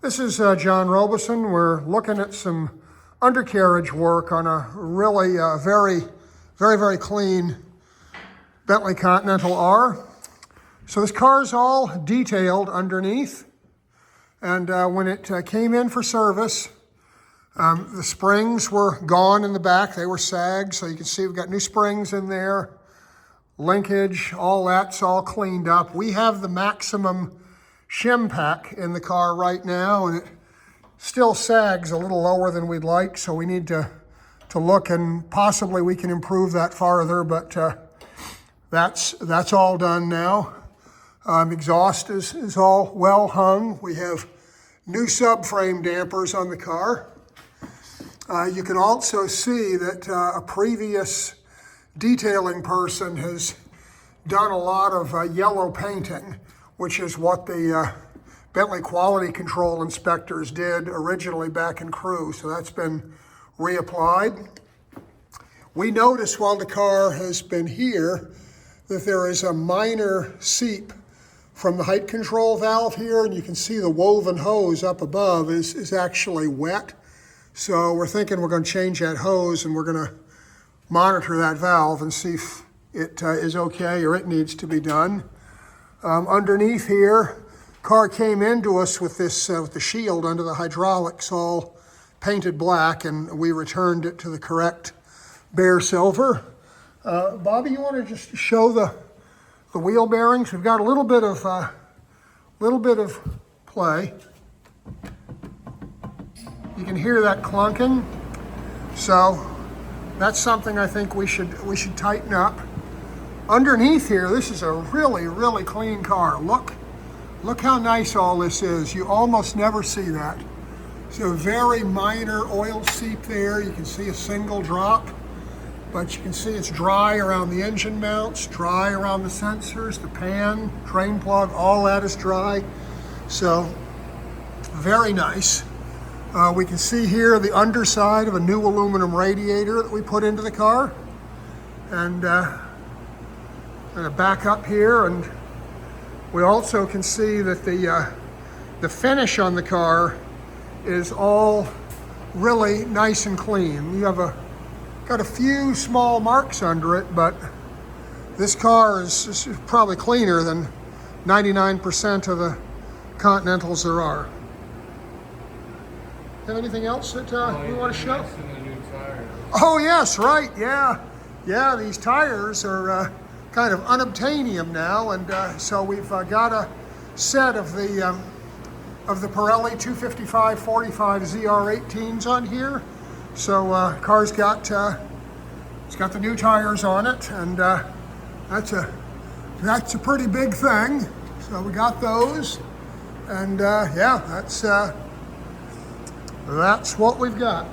This is John Robeson. We're looking at some undercarriage work on a really very clean Bentley Continental R. So this car is all detailed underneath. And when it came in for service, the springs were gone in the back. They were sagged. So you can see we've got new springs in there. Linkage, all that's all cleaned up. We have the maximum shim pack in the car right now, and it still sags a little lower than we'd like, so we need to look, and possibly we can improve that farther, but that's all done now. Exhaust is all well hung. We have new subframe dampers on the car. You can also see that a previous detailing person has done a lot of yellow painting, which is what the Bentley quality control inspectors did originally back in Crewe. So that's been reapplied. We noticed while the car has been here that there is a minor seep from the height control valve here, and you can see the woven hose up above is actually wet. So we're thinking we're going to change that hose, and we're going to monitor that valve and see if it is okay or it needs to be done. Underneath here, car came into us with this with the shield under the hydraulics all painted black, and we returned it to the correct bare silver. Bobby, you want to just show the wheel bearings? We've got a little bit of play. You can hear that clunking, so that's something I think we should tighten up. Underneath here, this is a really clean car. Look how nice all this is. You almost never see that. So very minor oil seep there. You can see a single drop, but you can see it's dry around the engine mounts, dry around the sensors, the pan, drain plug, all that is dry. So very nice. We can see here the underside of a new aluminum radiator that we put into the car. And I'm going to back up here, and we also can see that the finish on the car is all really nice and clean. You have got a few small marks under it, but this car is probably cleaner than 99% of the Continentals there are. Have anything else that you want to show? Oh yes, right, yeah. These tires are kind of unobtainium now, and so we've got a set of the Pirelli 255/45 ZR18s on here. So car's got it's got the new tires on it, and that's a pretty big thing. So we got those, and yeah, that's what we've got.